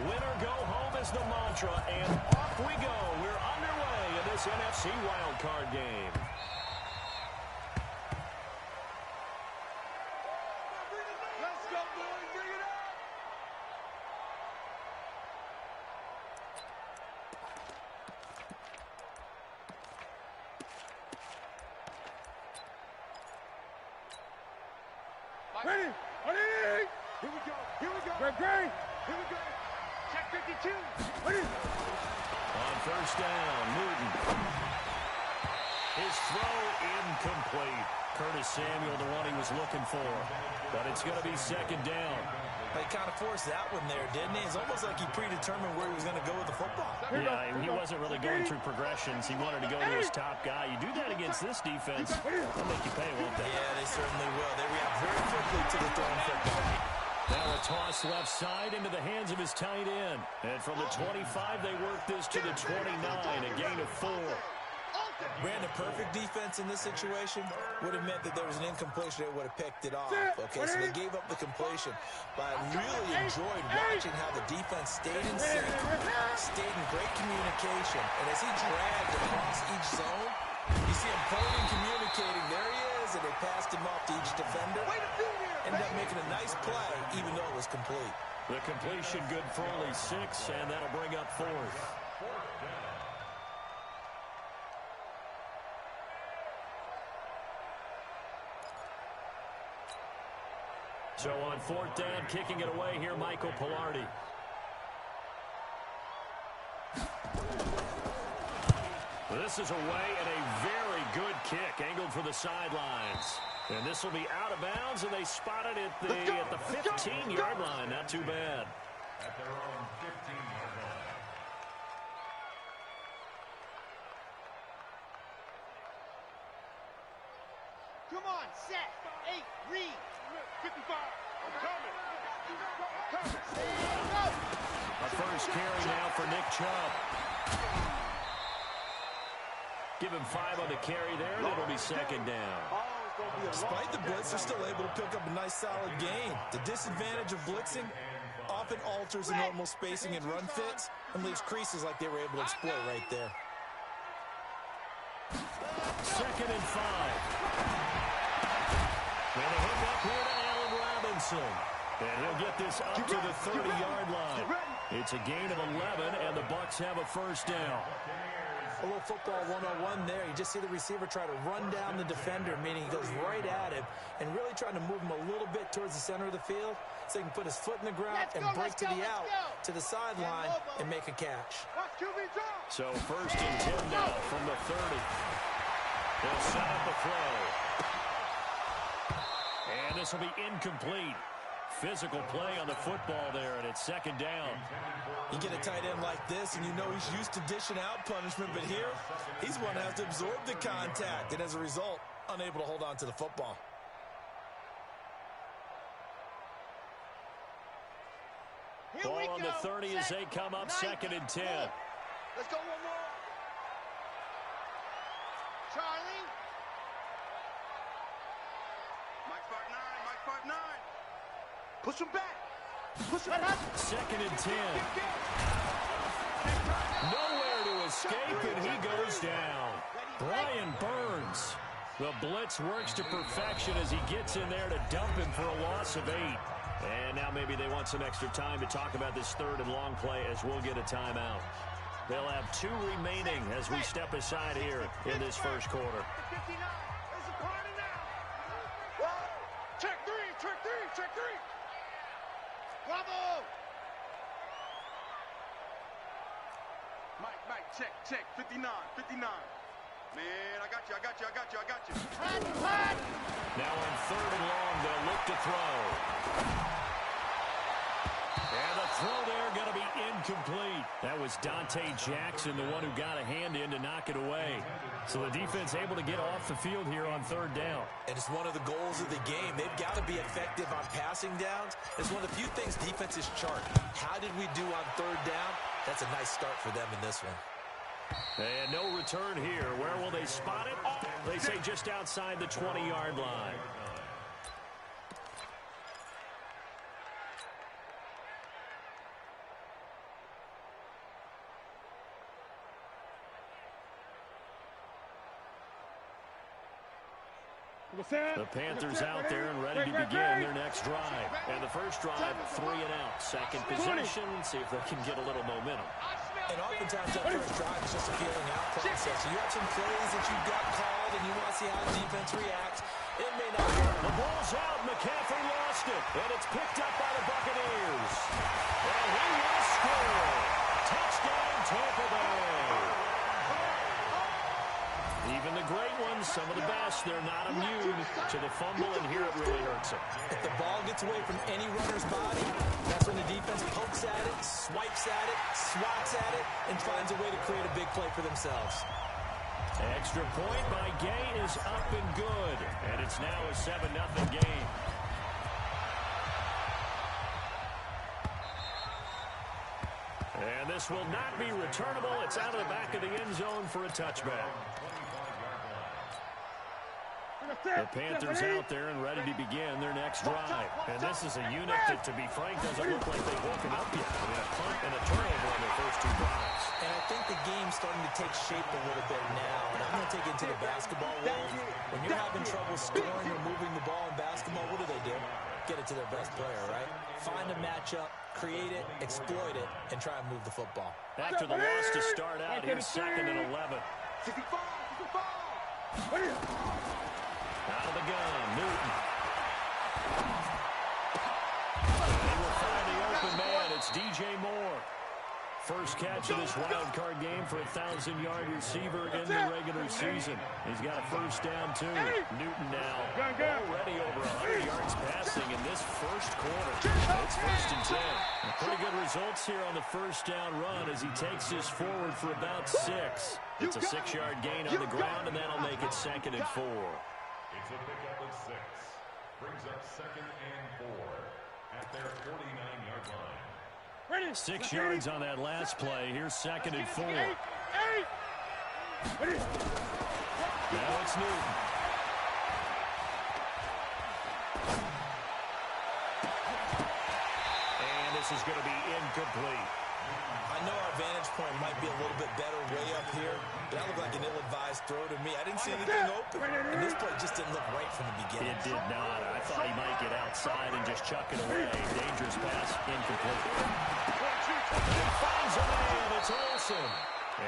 Winner go home is the mantra, and off we go. We're underway in this NFC wildcard game. Let's go, boys. Bring it up. Ready? Ready? Here we go. Here we go. Great. Here we go. Check 52. Ready? On first down, Newton. His throw incomplete. Curtis Samuel, the one he was looking for. But it's going to be second down. He kind of forced that one there, didn't he? It's almost like he predetermined where he was going to go with the football. Yeah, he wasn't really going through progressions. He wanted to go to his top guy. You do that against this defense, they'll make you pay, won't they? Yeah, they certainly will. They react very quickly to the throwing football. Now a toss left side into the hands of his tight end. And from the 25, they work this to the 29, a gain of 4. Brandon, perfect defense in this situation would have meant that there was an incompletion. They would have picked it off. Okay, so they gave up the completion. But I really enjoyed watching how the defense stayed in sync, stayed in great communication. And as he dragged across each zone, you see him pulling and communicating. There he is, and they passed him off to each defender. Ended up making a nice play, even though it was complete. The completion good for only 6, and that'll bring up 4th. So on 4th down, kicking it away here, Michael Pilardi. This is away and a very good kick, angled for the sidelines. And this will be out of bounds, and they spot it at the 15-yard line. Not too bad. At their own 15-yard line. Come on, set, 8, read. 55. I'm coming. A first carry now for Nick Chubb. Give him 5 on the carry there, and it'll be second down. Despite the blitz, they're still able to pick up a nice solid gain. The disadvantage of blitzing often alters the normal spacing and run fits and leaves creases like they were able to exploit right there. Second and 5. And a hook up here to Allen Robinson. And he'll get this up to the 30-yard line. It's a gain of 11, and the Bucs have a first down. A little football 101 there. You just see the receiver try to run down the defender, meaning he goes right at him and really trying to move him a little bit towards the center of the field so he can put his foot in the ground and break to the out, to the sideline, and make a catch. So first and 10 now from the 30. They'll set up the throw. And this will be incomplete. Physical play on the football there, and it's second down. You get a tight end like this, and you know he's used to dishing out punishment, but here, he's one that has to absorb the contact, and as a result, unable to hold on to the football. Ball on the 30 as they come up, second and 10. Let's go one more. Charlie. Mike 5'9", Mike 5'9". Push him back. Push him back. Second and 10. Nowhere to escape, and he goes down. Brian Burns. The blitz works to perfection as he gets in there to dump him for a loss of 8. And now maybe they want some extra time to talk about this third and long play as we'll get a timeout. They'll have 2 remaining as we step aside here in this first quarter. Check three. Bravo! Mike, check. 59. Man, I got you. Now on third and long, they'll look to throw. And the throw there going to be incomplete. That was Dante Jackson, the one who got a hand in to knock it away. So the defense able to get off the field here on third down. And it's one of the goals of the game. They've got to be effective on passing downs. It's one of the few things defenses chart. How did we do on third down? That's a nice start for them in this one. And no return here. Where will they spot it? They say just outside the 20-yard line. The Panthers out there and ready to begin their next drive. And the first drive, 3 and out. Second possession, see if they can get a little momentum. And oftentimes that first drive is just a feeling out process. You have some plays that you've got called and you want to see how the defense reacts. It may not work. The ball's out. McCaffrey lost it. And it's picked up by the Buccaneers. And he will score. Touchdown, Tampa Bay. Even the great ones, some of the best, they're not immune to the fumble, and here it really hurts them. If the ball gets away from any runner's body, that's when the defense pokes at it, swipes at it, swats at it, and finds a way to create a big play for themselves. Extra point by Gay is up and good, and it's now a 7-0 game. And this will not be returnable. It's out of the back of the end zone for a touchback. The Panthers out there and ready to begin their next drive. And this is a unit that, to be frank, doesn't look like they've woken up yet. I mean, a punt and a turnover on their first 2 drives. And I think the game's starting to take shape a little bit now. And I'm going to take it to the basketball world. When you're having trouble scoring or moving the ball in basketball, what do? Get it to their best player, right? Find a matchup, create it, exploit it, and try and move the football. After the loss to start out, here's 2nd and 11. 65. Out of the gun, Newton. They will find the open man. It's DJ Moore. First catch of this wild card game for a 1,000-yard receiver in the regular season. He's got a first down, too. Newton now already over 100 yards passing in this first quarter. It's 1st and 10. Pretty good results here on the first down run as he takes this forward for about 6. It's a 6-yard gain on the ground, and that'll make it 2nd and 4. It's a pickup of 6. Brings up 2nd and 4 at their 49-yard line. 6 yards on that last play. Here's 2nd and 4. Now it's Newton. And this is going to be incomplete. I know our vantage point might be a little bit better way up here, but that looked like an ill-advised throw to me. I didn't see anything open, and this play just didn't look right from the beginning. It did not. I thought he might get outside and just chuck it away. Dangerous pass, incomplete. He finds a man. It's Olsen.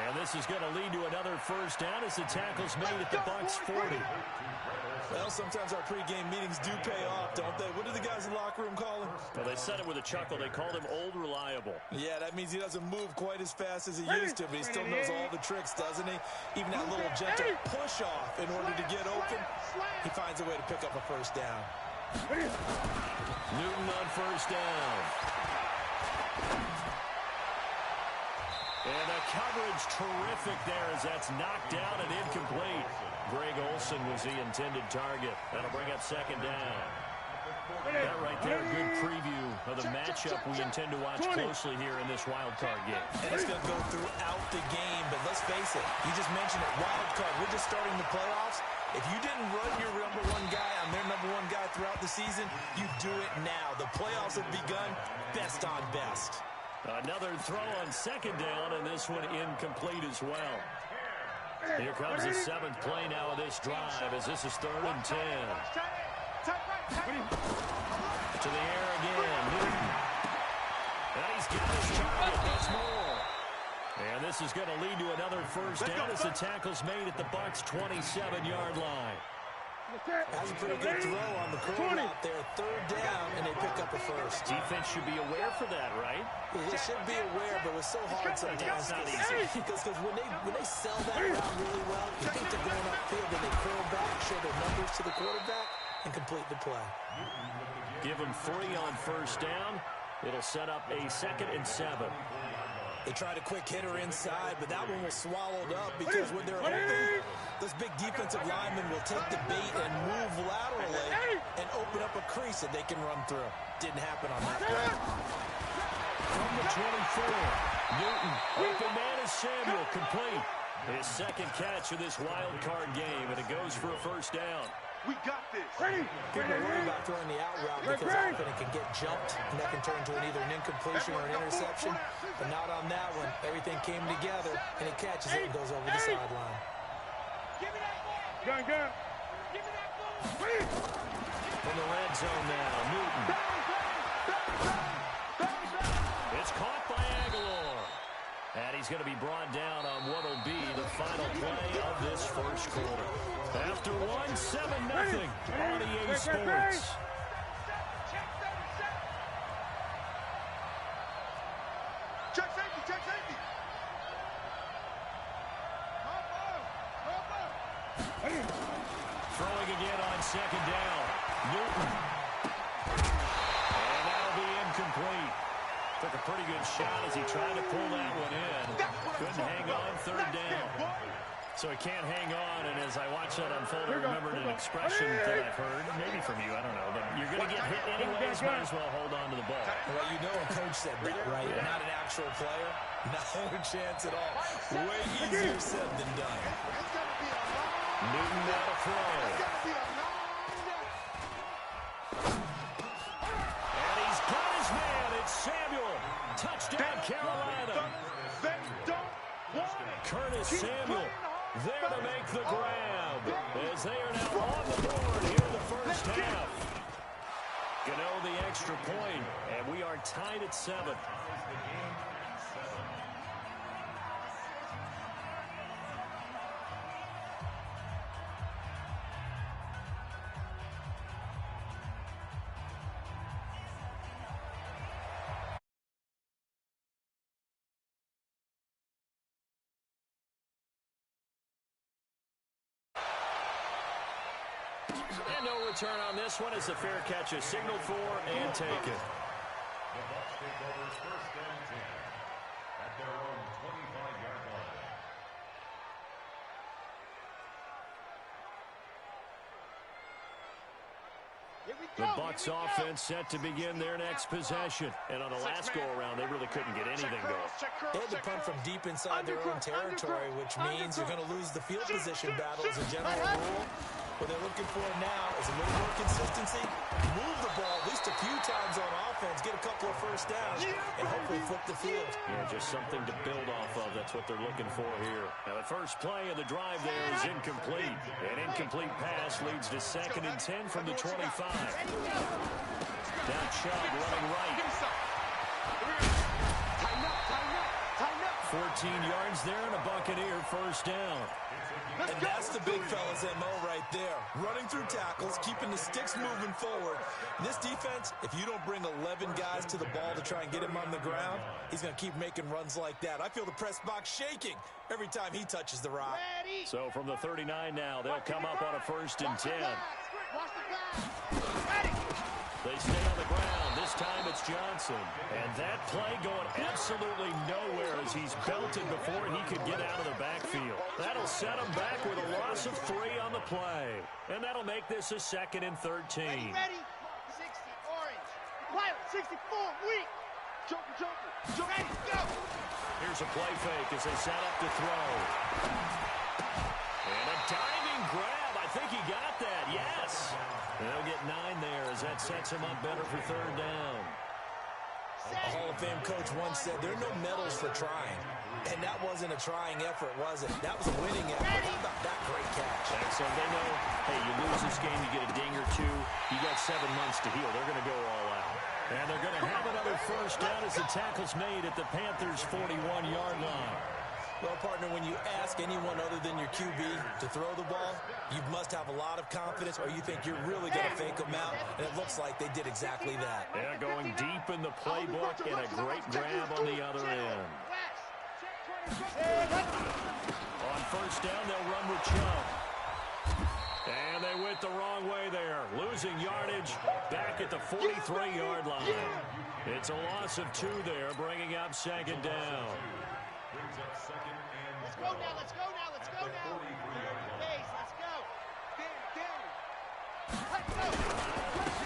And this is going to lead to another first down as the tackle's made at the Bucs 40. Well, sometimes our pregame meetings do pay off, don't they? What do the guys in the locker room call him? Well, they said it with a chuckle. They called him Old Reliable. Yeah, that means he doesn't move quite as fast as he used to, but he still knows all the tricks, doesn't he? Even that little gentle push-off in order to get open, he finds a way to pick up a first down. Newton on first down. And the coverage terrific there as that's knocked down and incomplete. Greg Olsen was the intended target. That'll bring up 2nd down. That right there, a good preview of the matchup we intend to watch closely here in this wild card game. And it's going to go throughout the game, but let's face it, you just mentioned it, wild card. We're just starting the playoffs. If you didn't run your number 1 guy on their number 1 guy throughout the season, you do it now. The playoffs have begun, best on best. Another throw on 2nd down, and this one incomplete as well. Here comes the 7th play now of this drive as this is 3rd and 10. To the air again, Newton. And he's got his target, that's more. And this is going to lead to another first down as the tackle's made at the Bucs' 27-yard line. That's a pretty good throw on the curl out there. 3rd down, and they pick up a first. Defense should be aware for that, right? Well, they should be aware, but it's so hard sometimes. It's not easy. Because when they sell that route really well, you think they're going upfield, and they curl back, show their numbers to the quarterback, and complete the play. Give them 3 on first down. It'll set up a 2nd and 7. They tried a quick hitter inside, but that one was swallowed up because when they're open, those big defensive linemen will take the bait and move laterally and open up a crease that they can run through. Didn't happen on that play. From the 24, Newton, open man is Samuel, complete. His 2nd catch of this wild card game, and it goes for a first down. We got this. People worry about throwing the out route because often it can get jumped, and that can turn to either an incompletion or an interception. But not on that one. Everything came together, and he catches it and goes over the sideline. Give me that ball. Gun. Give me that ball. In the red zone now, Newton. It's caught by Aguilar. And he's going to be brought down on what will be the final play of this first quarter. After 7-0 on EA Sports. Check safety, check safety. Throwing again on second down. Newton. And that'll be incomplete. Took a pretty good shot as he tried to pull that one in. Couldn't hang on third down. So he can't hang on, and as I watch that unfold, I remembered an expression that I've heard, maybe from you, I don't know, but you're going to get hit anyways, might as well hold on to the ball. Well, you know a coach said that, right? Yeah. Not an actual player. Not a chance at all. Way easier said than done. Newton now to throw. And he's got his man. It's Samuel. Touchdown, Carolina. They don't want it. Curtis Samuel there to make the grab as they are now on the board here in the first half. Gano the extra point, and we are tied at 7. And no return on this one as the fair catch is signaled for and taken. The Bucs take over first and 10 at their own 25-yard line. The Bucs offense set to begin their next possession. And on the last go-around, they really couldn't get anything going. They had to punt from deep inside their own territory, which means you're going to lose the field position battle as a general rule. What they're looking for now is a little more consistency, move the ball at least a few times on offense, get a couple of first downs, and hopefully flip the field. Yeah, just something to build off of. That's what they're looking for here. Now, the first play of the drive there is incomplete. An incomplete pass leads to 2nd and 10 from the 25. Now Chubb running right. 14 yards there and a Buccaneer first down. And that's the big fella's MO right there. Running through tackles, keeping the sticks moving forward. This defense, if you don't bring 11 guys to the ball to try and get him on the ground, he's going to keep making runs like that. I feel the press box shaking every time he touches the rock. So from the 39 now, they'll come up on a 1st and 10. They stay on the ground. This time it's Johnson. And that play going absolutely nowhere as he's belted before he could get out of the backfield. That'll set him back with a loss of 3 on the play. And that'll make this a 2nd and 13. Ready? 60, orange. Pilot, 64, weak. Joker, ready, go. Here's a play fake as they set up to throw. And a diving grab. I think he got that, yes. And they'll get 9 there as that sets him up better for 3rd down. A Hall of Fame coach once said there are no medals for trying. And that wasn't a trying effort, was it? That was a winning effort. How about that great catch? Excellent. They know, hey, you lose this game, you get a ding or 2. You got 7 months to heal. They're going to go all out. And they're going to have another first down as the tackle's made at the Panthers' 41-yard line. Well, partner, when you ask anyone other than your QB to throw the ball, you must have a lot of confidence or you think you're really going to fake them out, and it looks like they did exactly that. Yeah, going deep in the playbook and a great grab on the other end. On first down, they'll run with Chubb. And they went the wrong way there. Losing yardage back at the 43-yard line. It's a loss of 2 there, bringing up 2nd down. Brings up 2nd and Let's go now. Let's go now. Base, let's go.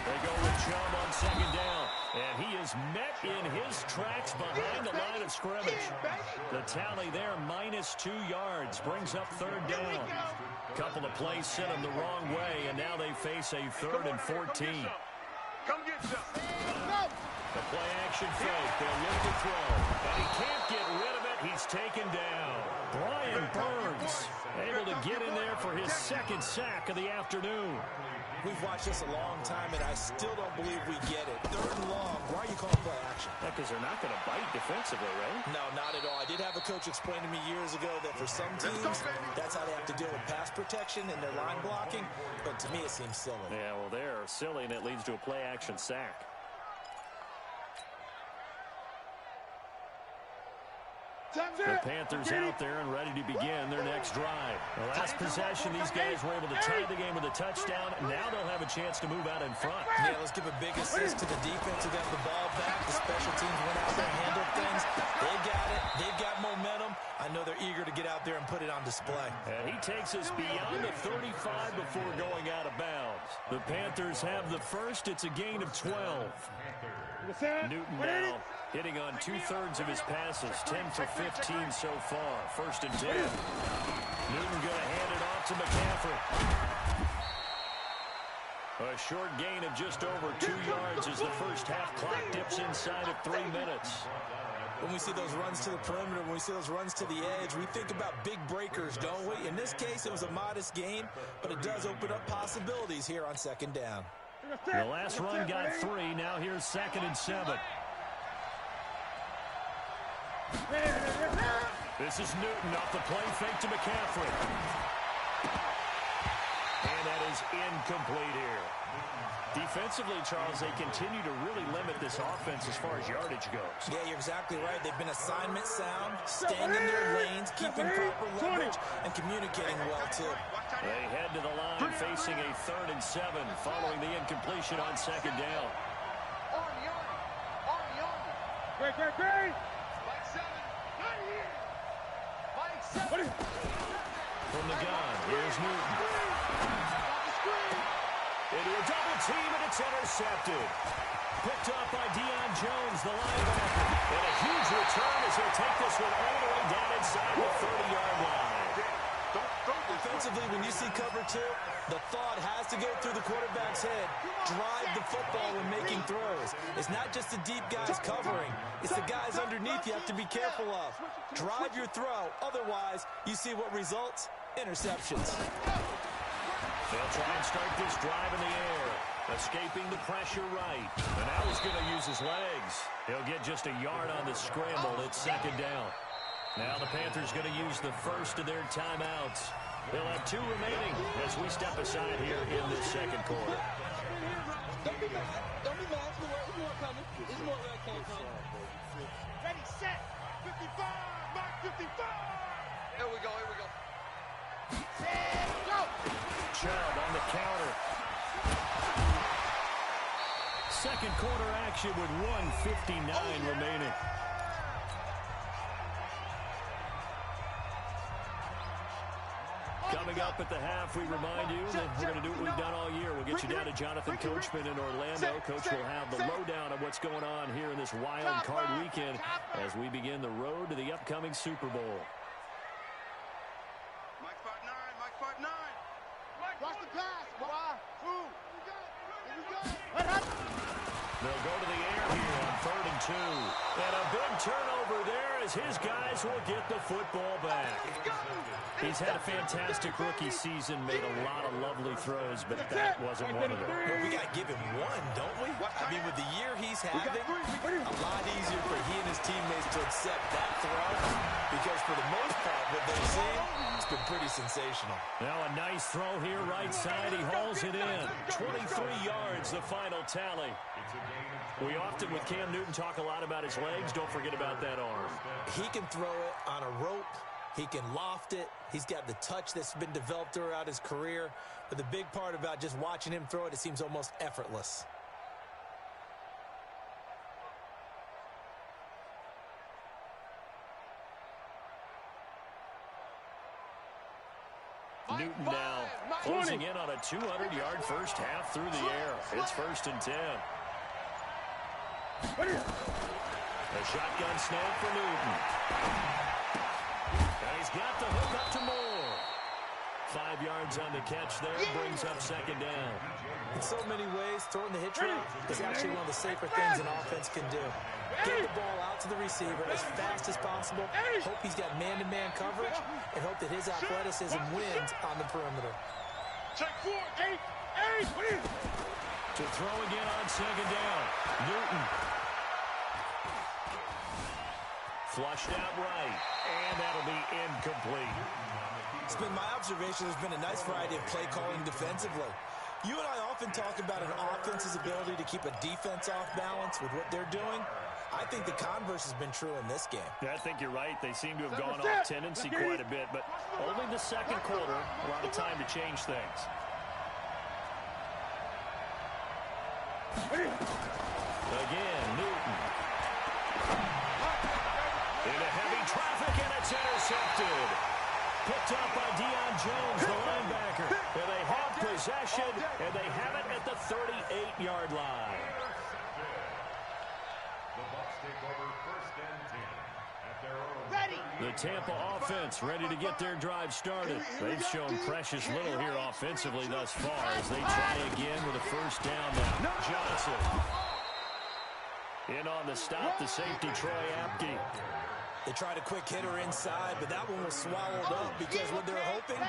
They go with Chubb on 2nd down. And he is met in his tracks behind the line of scrimmage. The tally there, -2 yards, brings up 3rd down. Couple of plays sent him the wrong way, and now they face a 3rd and 14. Come get some. The play-action fake. They'll look to throw. And he can't get rid of it. He's taken down. Brian Burns able to get in there for his 2nd sack of the afternoon. We've watched this a long time, and I still don't believe we get it. 3rd and long. Why are you calling play action? Because they're not going to bite defensively, right? No, not at all. I did have a coach explain to me years ago that for some teams, that's how they have to deal with pass protection and their line blocking. But to me, it seems silly. Yeah, well, they're silly, and it leads to a play-action sack. The Panthers out there and ready to begin their next drive. The last possession, these guys were able to tie the game with a touchdown. Now they'll have a chance to move out in front. Yeah, let's give a big assist to the defense who got the ball back. The special teams went out there and handled things. They got it. They've got momentum. I know they're eager to get out there and put it on display. And he takes us beyond the 35 before going out of bounds. The Panthers have the first. It's a gain of 12. Newton now hitting on 2/3 of his passes, 10 for 15 so far. 1st and 10. Newton going to hand it off to McCaffrey. A short gain of just over 2 yards as the first half clock dips inside of 3 minutes. When we see those runs to the perimeter, when we see those runs to the edge, we think about big breakers, don't we? In this case, it was a modest gain, but it does open up possibilities here on 2nd down. The last run got 3. Now here's 2nd and 7. This is Newton off the play fake to McCaffrey. And that is incomplete here. Defensively, Charles, they continue to really limit this offense as far as yardage goes. Yeah, you're exactly right. They've been assignment sound, staying in their lanes, keeping proper leverage, and communicating well, too. They head to the line facing a 3rd and 7 following the incompletion on 2nd down. Great. From the gun, here's Newton. Into a double team, and it's intercepted. Picked up by Deion Jones, the linebacker. And a huge return as he'll take this one all the way down inside the 30-yard line. Defensively, when you see cover 2, the thought has to go through the quarterback's head. Drive the football when making throws. It's not just the deep guys covering. It's the guys underneath you have to be careful of. Drive your throw. Otherwise, you see what results? Interceptions. They'll try and start this drive in the air. Escaping the pressure right. And now he's going to use his legs. He'll get just a yard on the scramble. It's 2nd down. Now the Panthers going to use the first of their timeouts. They'll have 2 remaining as we step aside here in this 2nd quarter. Don't be mad. Don't be mad. It's more coming. It's more where it came from. Ready, set, 55, mark 55. Here we go. Set, go. Chubb on the counter. 2nd quarter action with 1:59 remaining. Coming up at the half, we remind you that we're going to do what we've done all year. We'll get you down to Jonathan Coachman in Orlando. Coach will have the lowdown of what's going on here in this wild card weekend as we begin the road to the upcoming Super Bowl. Mike 5'9", watch the pass. 1, 2. Here we go. They'll go to the air here on 3rd and 2. And a big turnover there as his guys will get the football back. He's had a fantastic rookie season, made a lot of lovely throws, but that wasn't one of them. Well, we got to give him one, don't we? I mean, with the year he's having, a lot easier for he and his teammates to accept that throw because for the most part, what they've seen, it's been pretty sensational. Now a nice throw here, right side. He hauls it in. 23 yards, the final tally. We often, with Cam Newton, talk a lot about his legs. Don't forget about that arm. He can throw it on a rope. He can loft it. He's got the touch that's been developed throughout his career. But the big part about just watching him throw it, it seems almost effortless. Newton now closing in on a 200-yard first half through the air. It's 1st and 10. A shotgun snap for Newton. And he's got the hook up to Moore. 5 yards on the catch there, brings up 2nd down. In so many ways, throwing the hitch route is actually one of the safer things an offense can do. Get the ball out to the receiver as fast as possible, hope he's got man-to-man coverage, and hope that his athleticism wins on the perimeter. Check 4, 8. To throw again on second down. Newton. Flushed out right. And that'll be incomplete. It's been my observation there's been a nice variety of play calling defensively. You and I often talk about an offense's ability to keep a defense off balance with what they're doing. I think the converse has been true in this game. Yeah, I think you're right. They seem to have gone off tendency quite a bit, but only the second quarter, a lot of time to change things. Again, Newton. Into heavy traffic, and it's intercepted. Picked up by Deion Jones, the linebacker. And they have possession, and they have it at the 38-yard line. The Bucs take over 1st and 10 at their own. The Tampa offense ready to get their drive started. They've shown precious little here offensively thus far as they try again with a first down now. Johnson. In on the stop, the safety, Troy Apke. They tried a quick hitter inside, but that one was swallowed up because what they're hoping,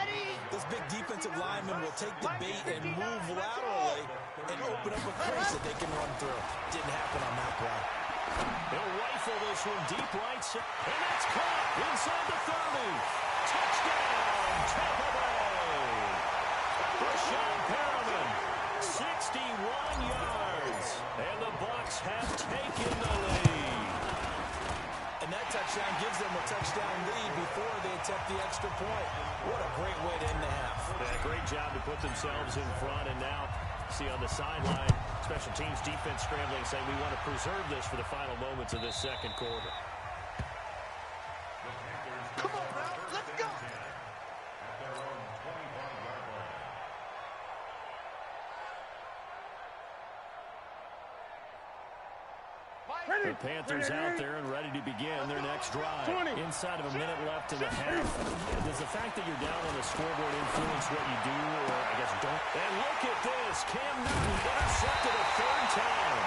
this big defensive lineman will take the bait and move laterally and open up a crease that they can run through. Didn't happen on that play. They'll rifle this one deep right, and that's caught inside the 30. Touchdown, Tampa Bay. Rashawn Perriman, 61 yards, and the Bucs have taken the lead. And that touchdown gives them a touchdown lead before they attempt the extra point. What a great way to end the half. Yeah, great job to put themselves in front, and now see on the sideline, special teams defense scrambling, saying we want to preserve this for the final moments of this second quarter. Come on, bro. Let's go. At their own 25-yard line. The Panthers out there and ready to begin their next drive. Inside of a minute left in the half. Does the fact that you're down on the scoreboard influence what you do, or I guess don't? And look at this. Cam Newton intercepted a third time.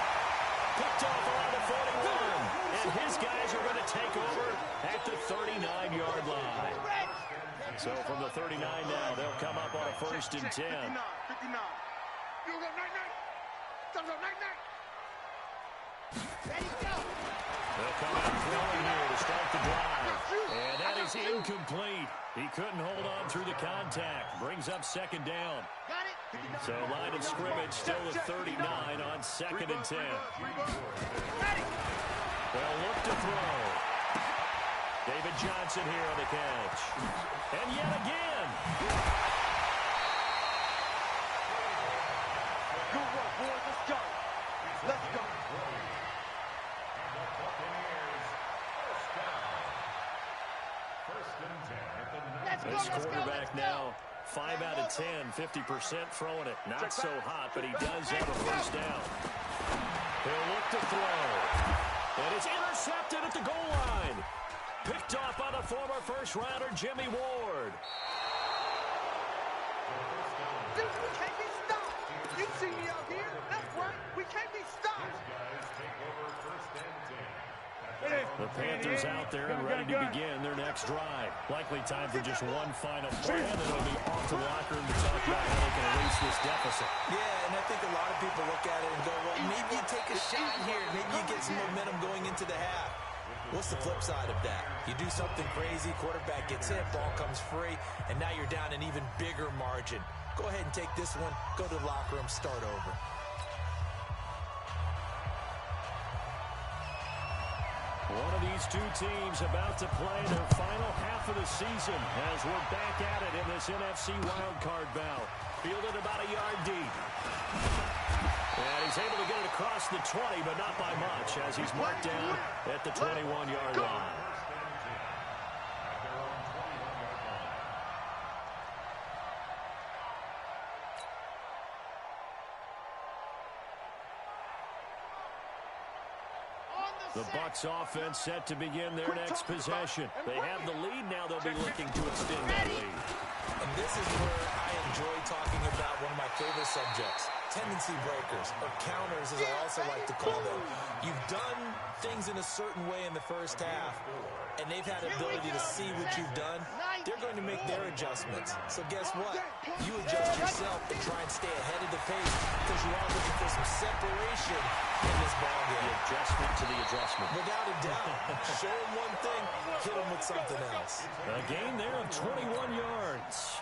Picked off around the 41. And his guys are going to take over at the 39-yard line. So from the 39 now, they'll come up on a 1st and 10. 59. You go, night-night. Night-night. They'll come out throwing here to start the drive. And that is incomplete. He couldn't hold on through the contact. Brings up second down. So line of scrimmage still at 39 on 2nd and 10. They'll look to throw. David Johnson here on the catch. And yet again. Good work, boys. Let's go. Let's go. This quarterback now, 5 out of 10, 50% throwing it. Not so hot, but he does have a first down. He'll look to throw. And it's intercepted at the goal line. Picked off by the former first-rounder, Jimmy Ward. Dude, we can't be stopped. You see me out here? That's right. We can't be stopped. The Panthers out there and ready to begin their next drive. Likely time for just one final play, and then it'll be off to the locker room to talk about how they can erase this deficit. Yeah, and I think a lot of people look at it and go, well, maybe you take a shot here. Maybe you get some momentum going into the half. What's the flip side of that? You do something crazy, quarterback gets hit, ball comes free, and now you're down an even bigger margin. Go ahead and take this one, go to the locker room, start over. One of these two teams about to play their final half of the season as we're back at it in this NFC wildcard bout. Fielded about a yard deep. And he's able to get it across the 20, but not by much as he's marked down at the 21-yard line. The Bucs offense set to begin their next possession. They have the lead now. They'll be looking to extend that lead. And this is where I enjoy talking about one of my favorite subjects, tendency breakers, or counters as I also like to call them. You've done things in a certain way in the first half, and they've had the ability to see what you've done. They're going to make their adjustments. So guess what? You adjust yourself and try and stay ahead of the pace because you are looking for some separation in this ball game. The adjustment to the adjustment. Without a doubt. Show them one thing, hit them with something else. A gain there of 21 yards.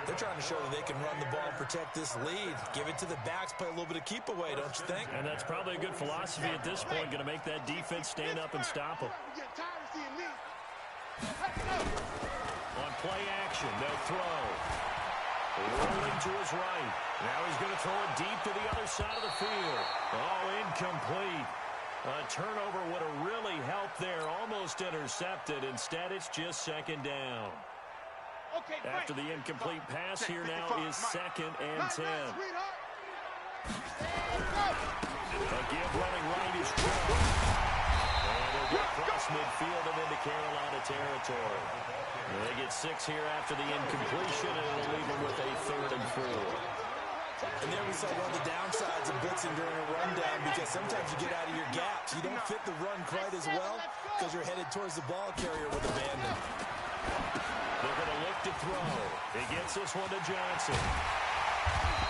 They're trying to show that they can run the ball and protect this lead. Give it to the backs, play a little bit of keep away, don't you think? And that's probably a good philosophy at this point, going to make that defense stand up and stop them. On play action, they'll throw. Rolling to his right. Now he's going to throw it deep to the other side of the field. Oh, incomplete. A turnover would have really helped there. Almost intercepted. Instead, it's just second down. After the incomplete pass, here now is 2nd and 10. A give running right is Joe. And they'll get across midfield and into Carolina territory. They get 6 here after the incompletion, and it'll leave them with a 3rd and 4. And there we saw one of the downsides of blitzing during a rundown, because sometimes you get out of your gaps. You don't fit the run quite as well because you're headed towards the ball carrier with abandon. They're going to look to throw. He gets this one to Johnson.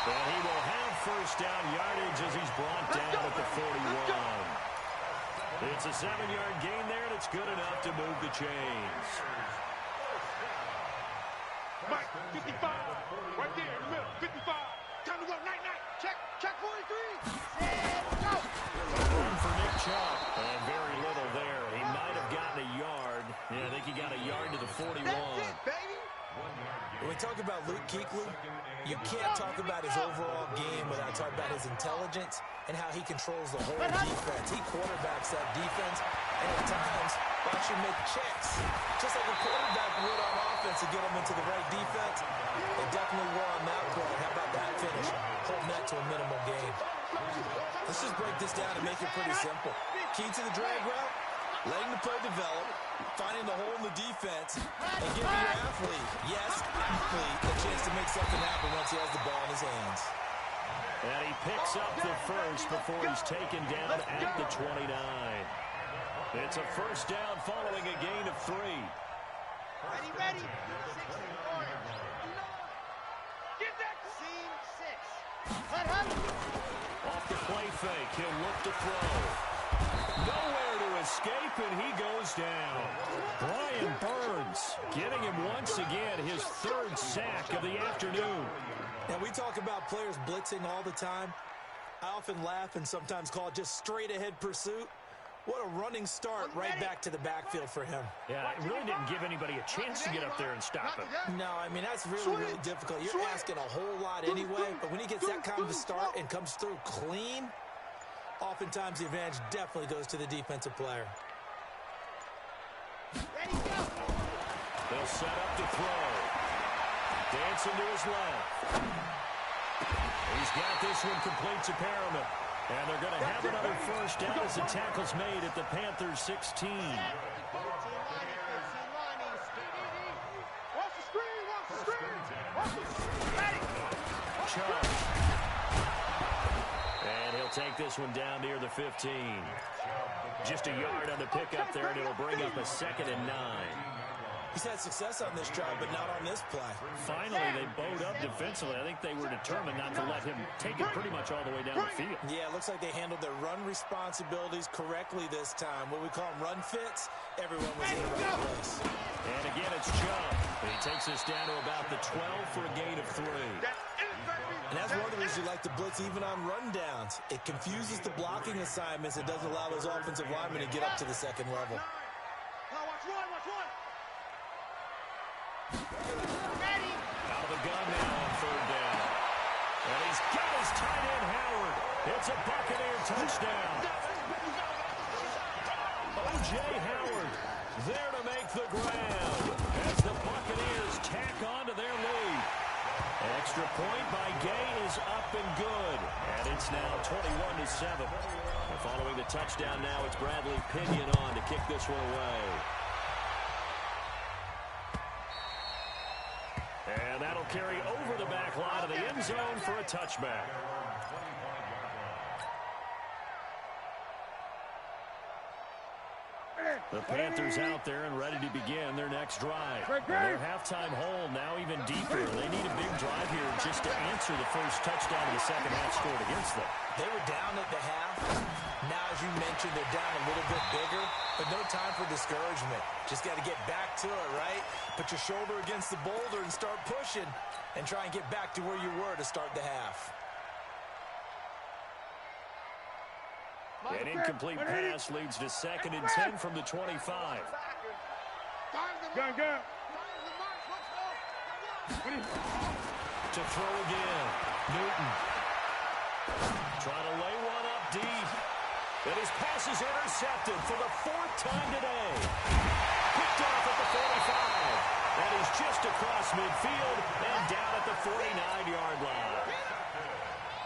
And he will have first down yardage as he's brought down at the 41. It's a 7-yard gain there, and it's good enough to move the chains. Mike, 55. Right there in the middle, 55. Time to go, night. Check 43. Go. Room for Nick Chubb. And very little there. He might have gotten a yard. Yeah, I think he got a yard to the 41. That's it, baby. When we talk about Luke Kuechly, you can't talk about his overall game without talking about his intelligence and how he controls the whole defense. He quarterbacks that defense, and at times, watch him make checks. Just like a quarterback would on offense to get him into the right defense. They definitely were on that play. How about that finish? Holding that to a minimal gain. Let's just break this down and make it pretty simple. Key to the drag route, letting the play develop, finding the hole in the defense, and giving your athlete, a chance to make something happen once he has the ball in his hands. And he picks up the first before he's taken down at the 29. It's a first down following a gain of 3. Ready. 6 in the corner. Get that. Scene 6. Off the play fake, he'll look to throw. Nowhere to escape, and he goes down. Brian Burns getting him once again, his 3rd sack of the afternoon. And we talk about players blitzing all the time. I often laugh and sometimes call it just straight-ahead pursuit. What a running start right back to the backfield for him. Yeah, it really didn't give anybody a chance to get up there and stop him. No, I mean, that's really difficult. You're asking a whole lot anyway, but when he gets that kind of a start and comes through clean, oftentimes the advantage definitely goes to the defensive player. They'll set up to throw. Dancing to his left. He's got this one complete to Perriman. And they're going to have another first down as the tackle's made at the Panthers 16. Chubb. And he'll take this one down near the 15. Just a yard on the pickup there, and it'll bring up a 2nd and 9. He's had success on this drive, but not on this play. Finally, they bowed up defensively. I think they were determined not to let him take it pretty much all the way down the field. Yeah, it looks like they handled their run responsibilities correctly this time. What we call them run fits, everyone was in the right place. And again, it's Chubb. He takes us down to about the 12 for a gain of 3. And that's one of the reasons you like to blitz even on rundowns. It confuses the blocking assignments. It doesn't allow those offensive linemen to get up to the 2nd level. Watch one. Out of the gun now on 3rd down. And he's got his tight end, Howard. It's a Buccaneer touchdown. O.J. Howard there to make the grab as the Buccaneers tack on to their lead. Extra point by Gay is up and good. And it's now 21-7. Following the touchdown now, it's Bradley Pinion on to kick this one away. And that'll carry over the back line of the end zone for a touchback. The Panthers out there and ready to begin their next drive. Their halftime hole now even deeper. They need a big drive here just to answer the first touchdown of the second half scored against them. They were down at the half. Now, as you mentioned, they're down a little bit bigger, but no time for discouragement. Just got to get back to it, right? Put your shoulder against the boulder and start pushing and try and get back to where you were to start the half. An incomplete pass leads to 2nd and 10 from the 25. Go. To throw again. Newton. Trying to lay one up deep. And his pass is intercepted for the 4th time today. Picked off at the 45. And he's just across midfield and down at the 49-yard line.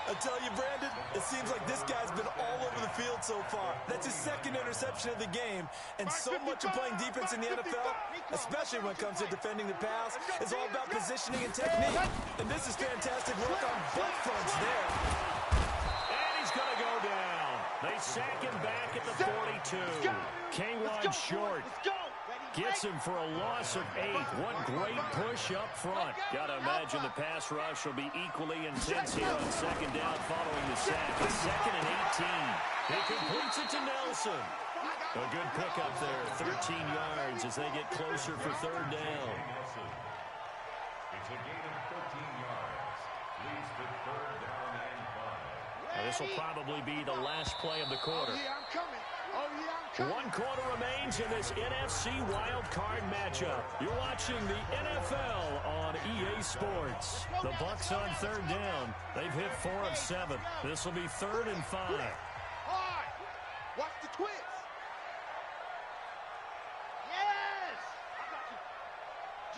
I tell you, Brandon, it seems like this guy's been all over the field so far. That's his 2nd interception of the game. And so much of playing defense in the NFL, especially when it comes to defending the pass, is all about positioning and technique. And this is fantastic work on both fronts there. And he's going to go down. They sack him back at the 42. K-Wan short. Gets him for a loss of 8. What great push up front. Got to imagine the pass rush will be equally intense here on 2nd down following the sack. It's 2nd and 18. He completes it to Nelson. A good pickup there, 13 yards as they get closer for 3rd down. It's a gain of 13 yards. Leads to 3rd down and 5. This will probably be the last play of the quarter. Oh, yeah, I'm coming. One quarter remains in this NFC Wild Card matchup. You're watching the NFL on EA Sports. The Bucs on 3rd down. They've hit 4 of 7. This will be 3rd and 5. All right. Watch the twist. Yes. I got you.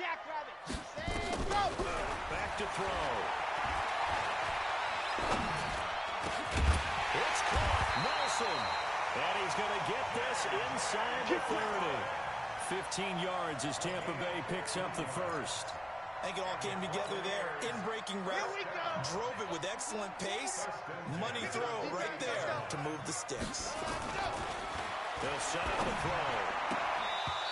Jackrabbit. Save go. Back to throw. It's caught. Nelson. And he's going to get this inside the 30. 15 yards as Tampa Bay picks up the 1st. I think it all came together there. In-breaking route, drove it with excellent pace. Money throw right there to move the sticks. They'll set up the throw.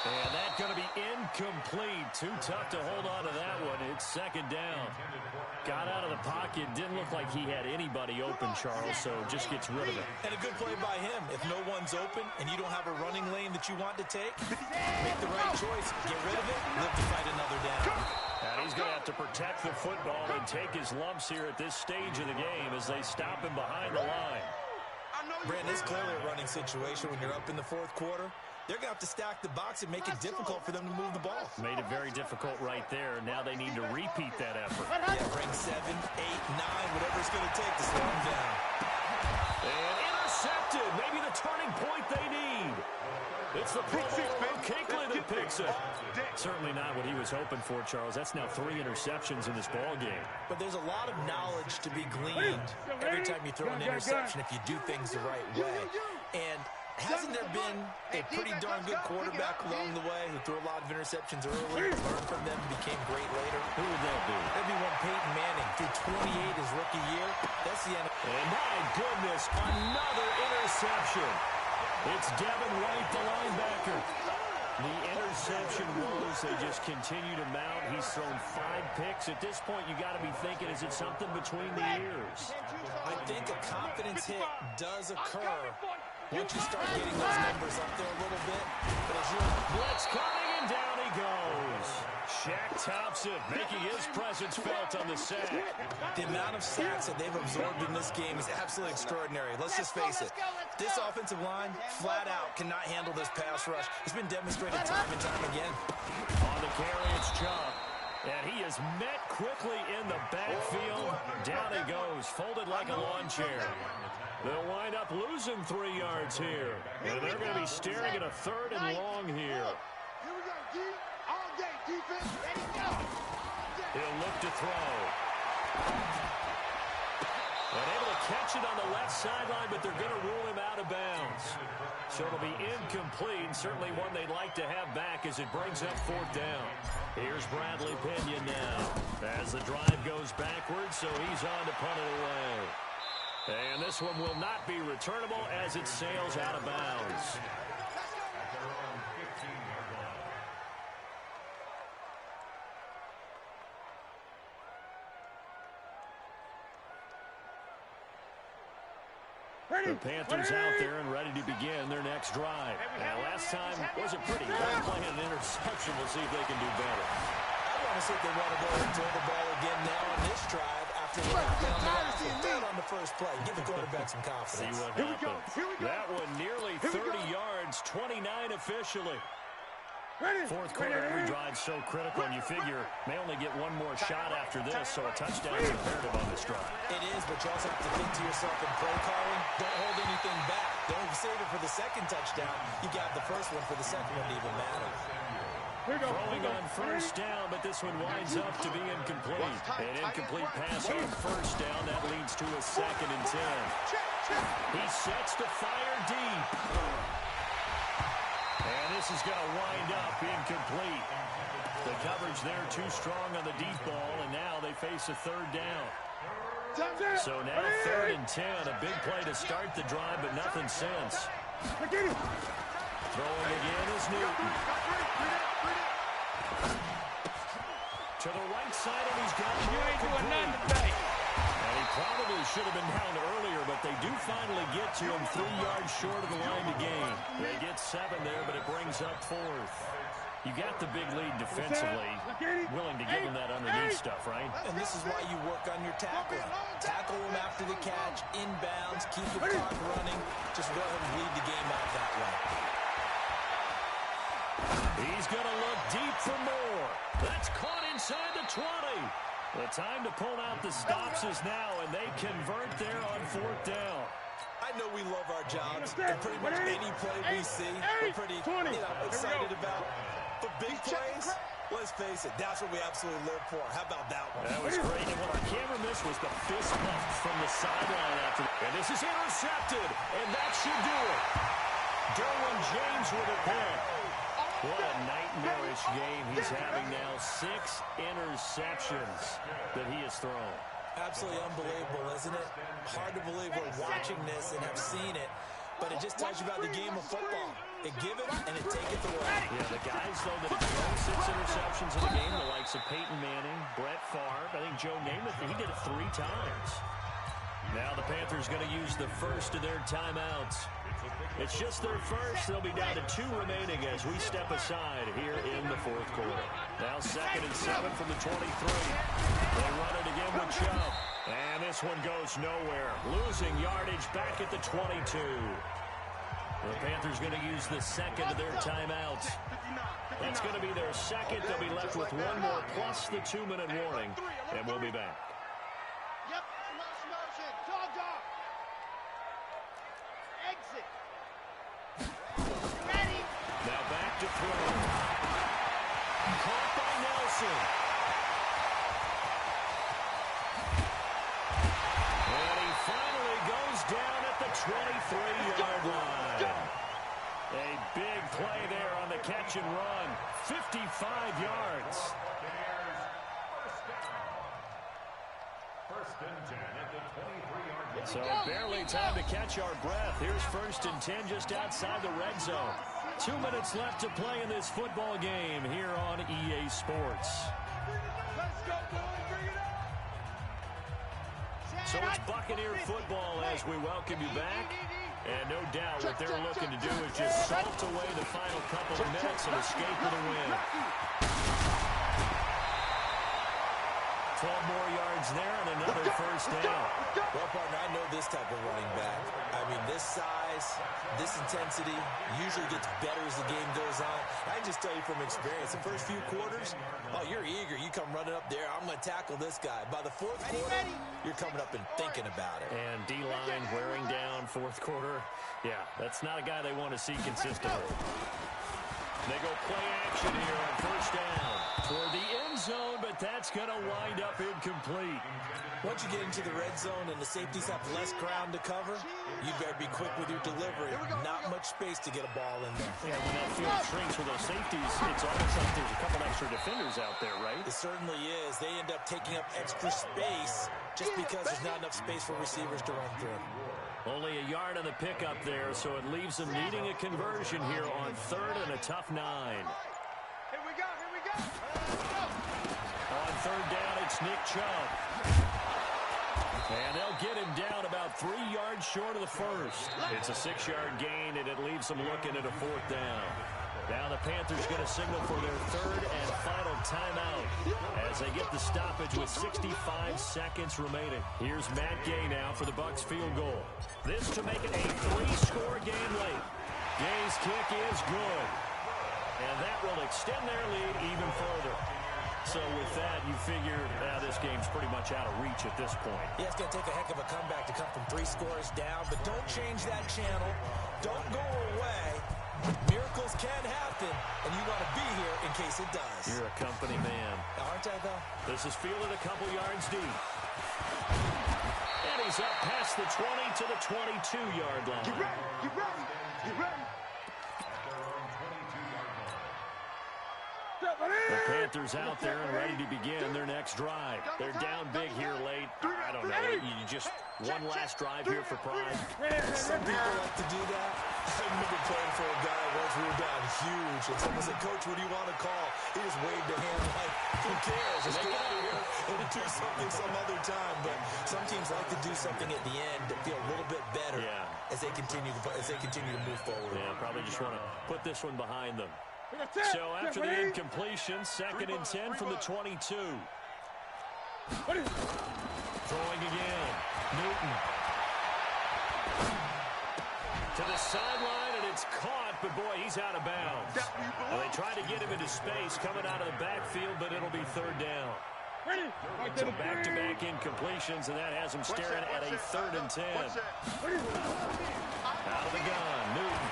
And that's going to be incomplete. Too tough to hold on to that one. It's 2nd down. Got out of the pocket. Didn't look like he had anybody open, Charles, so just gets rid of it. And a good play by him. If no one's open and you don't have a running lane that you want to take, make the right choice. Get rid of it. Live to fight another down. And he's going to have to protect the football and take his lumps here at this stage of the game as they stop him behind the line. Brandon, it's clearly a running situation when you're up in the 4th quarter. They're going to have to stack the box and make it difficult for them to move the ball. Made it very difficult right there. Now they need to repeat that effort. Yeah, bring 7, 8, 9, whatever it's going to take to slow them down. And intercepted. Maybe the turning point they need. It's the Pro Bowler Kinkley that picks it. Certainly not what he was hoping for, Charles. That's now 3 interceptions in this ball game. But there's a lot of knowledge to be gleaned every time you throw an interception if you do things the right way. And hasn't there been a pretty darn good quarterback along the way who threw a lot of interceptions early, learned from them, became great later? Who would that be? That'd be one Peyton Manning, threw 28 his rookie year. That's the end. And my goodness, another interception. It's Devin White, the linebacker. The interception woes, they just continue to mount. He's thrown 5 picks. At this point, you got to be thinking, is it something between the ears? I think a confidence hit does occur once you start getting those numbers up there a little bit. But as blitz coming, and down he goes. Shaq Thompson making his presence felt on the sack. The amount of sacks that they've absorbed in this game is absolutely extraordinary. Let's just face it. This offensive line, flat out, cannot handle this pass rush. It's been demonstrated time and time again. On the carry, it's Chubb. And he is met quickly in the backfield. Down he goes, folded like a lawn chair. They'll wind up losing 3 yards here. And they're going to be staring at a 3rd and long here. Here we go, D. All day, defense. Ready, go. He'll look to throw. And able to catch it on the left sideline, but they're going to rule him out of bounds. So it'll be incomplete, certainly one they'd like to have back as it brings up 4th down. Here's Bradley Pinion now as the drive goes backwards, so he's on to punt it away. And this one will not be returnable as it sails out of bounds. The Panthers out there and ready to begin their next drive. Now, last time wasn't pretty. They're playing an interception. We'll see if they can do better. I want to see if they want to go and throw the ball again now on this drive after they got down the last one. Third on the first play. Give the quarterback some confidence. See what happens. That one nearly 30 yards, 29 officially. Fourth quarter, every drive's so critical, and you figure may only get one more shot after this, so a touchdown is imperative on this drive. It is, but you also have to think to yourself in play calling, don't hold anything back. Don't save it for the second touchdown. You got the first one for the second one to even matter. Throwing on first down, but this one winds up to be incomplete. An incomplete pass on first down. That leads to a 2nd and 10. He sets to fire deep. And this is going to wind up incomplete. The coverage there too strong on the deep ball, and now they face a 3rd down. So now 3rd and 10, a big play to start the drive, but nothing since. Throwing again is Newton. To the right side, and he's got You ain't doing nothing today. And he probably should have been down earlier, but they do finally get to him 3 yards short of the line to gain. They get 7 there, but it brings up 4th. You got the big lead defensively, willing to give him that underneath stuff, right? And this is why you work on your tackling. Tackle him after the catch, inbounds, keep the clock running. Just go ahead and lead the game out that way. He's going to look deep for more. That's caught inside the 20. The time to pull out the stops is now, and they convert there on 4th down. I know we love our jobs, and pretty much any play we see, we're pretty excited about. But big plays, let's face it, that's what we absolutely live for. How about that one? That was great, and what our camera missed was the fist bump from the sideline after. And this is intercepted, and that should do it. Derwin James with it there. What a nightmarish game he's having now. 6 interceptions that he has thrown. Absolutely unbelievable, isn't it? Hard to believe we're watching this and have seen it, but it just tells you about the game of football. It give it and it take it away. Yeah, the guys, though, that have thrown 6 interceptions in the game, the likes of Peyton Manning, Brett Favre, I think Joe Namath, he did it 3 times. Now the Panthers going to use the first of their timeouts. It's just their first. They'll be down to 2 remaining as we step aside here in the 4th quarter. Now 2nd and 7 from the 23. They run it again with Chubb. And this one goes nowhere. Losing yardage back at the 22. The Panthers going to use the 2nd of their timeouts. That's going to be their 2nd. They'll be left with 1 more plus the 2-minute warning. And we'll be back. Yep, motion. Dog. Exit. Ready. Now back to throw. Caught by Nelson. And he finally goes down at the 23-yard line. A big play there on the catch and run. 55 yards. First and 10 at the 23-yard line. So barely time to catch our breath. Here's 1st and 10 just outside the red zone. 2 minutes left to play in this football game here on EA Sports. Let's go, boys. Bring it up. So it's Buccaneer football as we welcome you back. And no doubt what they're looking to do is just salt away the final couple of minutes and escape with a win. 12 more yards there and another first down. Well, partner, I know this type of running back. I mean, this size, this intensity usually gets better as the game goes on. I can just tell you from experience, the first few quarters, oh, you're eager. You come running up there. I'm going to tackle this guy. By the 4th quarter, you're coming up and thinking about it. And D-line wearing down 4th quarter. Yeah, that's not a guy they want to see consistently. They go play action here on first down toward the end zone, but that's going to wind up incomplete. Once you get into the red zone and the safeties have less ground to cover, you better be quick with your delivery. Not much space to get a ball in there. Yeah, when that field shrinks with those safeties, it's almost like there's a couple extra defenders out there, right? It certainly is. They end up taking up extra space just because there's not enough space for receivers to run through. Only a yard on the pickup there, so it leaves them needing a conversion here on 3rd and a tough 9. Here we go. On 3rd down, it's Nick Chubb. And they'll get him down about 3 yards short of the first. It's a 6-yard gain, and it leaves them looking at a 4th down. Now the Panthers going to signal for their 3rd and final timeout as they get the stoppage with 65 seconds remaining. Here's Matt Gay now for the Bucs field goal. This to make it a 3-score game late. Gay's kick is good. And that will extend their lead even further. So with that, you figure this game's pretty much out of reach at this point. Yeah, it's going to take a heck of a comeback to come from 3 scores down, but don't change that channel. Don't go away. Miracles can happen, and you want to be here in case it does. You're a company man. Aren't I, though? This is fielded a couple yards deep. And he's up past the 20 to the 22-yard line. Get ready, get ready, get ready. The Panthers out there and ready to begin their next drive. They're down big here late. I don't know. You just one last drive here for pride. Some people like to do that. I remember playing for a guy once. We were down huge. And someone said, Coach, what do you want to call? He just waved a hand like, who cares? Just get out of here and do something some other time. But some teams like to do something at the end to feel a little bit better as they continue to move forward. Yeah, probably just want to put this one behind them. So after the incompletion, 2nd and 10 from the 22. Throwing again. Newton. To the sideline, and it's caught, but boy, he's out of bounds. Well, they try to get him into space coming out of the backfield, but it'll be 3rd down. So back-to-back incompletions, and that has him staring at a 3rd and 10. Out of the gun, Newton.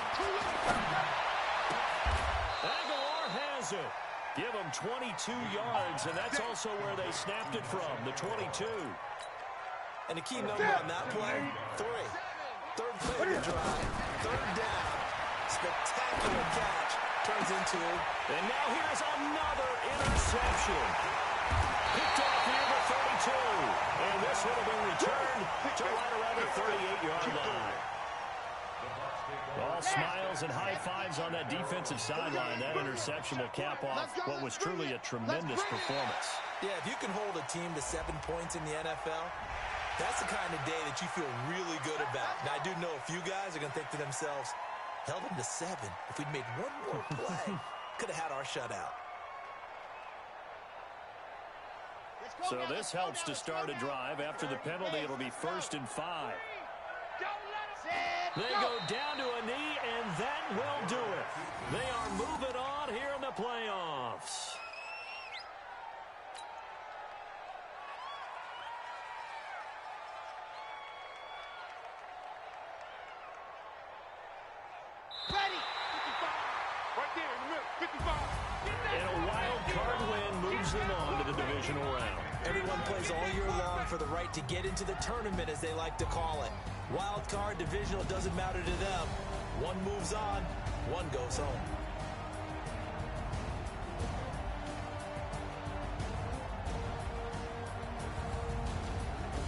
Aguilar has it. Give them 22 yards, and that's also where they snapped it from, the 22. And the key number on that play, 3. 3rd play of the drive, 3rd down. Spectacular catch turns into. And now here's another interception. Picked off here the 32. And this one will be returned to right around the 38-yard line. All smiles and high fives on that defensive sideline. That interception will cap off what was truly a tremendous performance. Yeah, if you can hold a team to 7 points in the NFL, that's the kind of day that you feel really good about. Now, I do know a few guys are going to think to themselves, held them to 7. If we'd made one more play, could have had our shutout. So this helps to start a drive. After the penalty, it'll be 1st and 5. They go down to a knee, and that will do it. They are moving on here in the playoffs. Ready. 55. Right there in the middle. 55. And a wild card win moves them on to the divisional round. Everyone plays all year long for the right to get into the tournament, as they like to call it. Wild card, divisional, doesn't matter to them. One moves on, one goes home.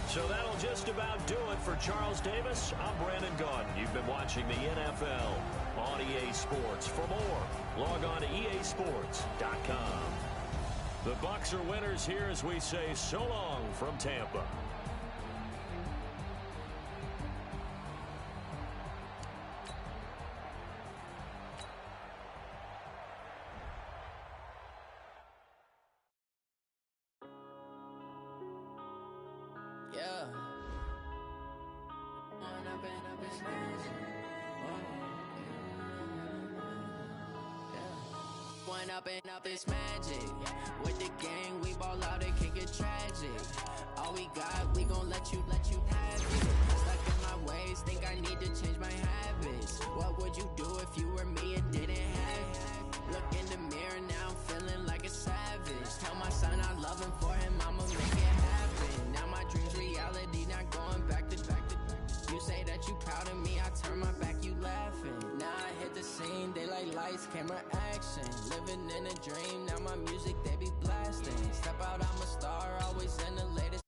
So that'll just about do it for Charles Davis. I'm Brandon Gaudin. You've been watching the NFL on EA Sports. For more, log on to easports.com. The Bucs are winners here as we say so long from Tampa. Yeah. One up and up is magic. With the gang, we ball out, it can get tragic. All we got, we gon' let you have it. Stuck in my ways, think I need to change my habits. What would you do if you were me and didn't have it? Look in the mirror, now I'm feeling like a savage. Tell my son I love him, for him I'ma make it happen. Now my dreams reality, not going back to. You say that you proud of me, I turn my back, you laughing. Now I hit the scene, daylight lights, camera action. Living in a dream, now my music, they be blasting. Step out, I'm a star, always in the latest.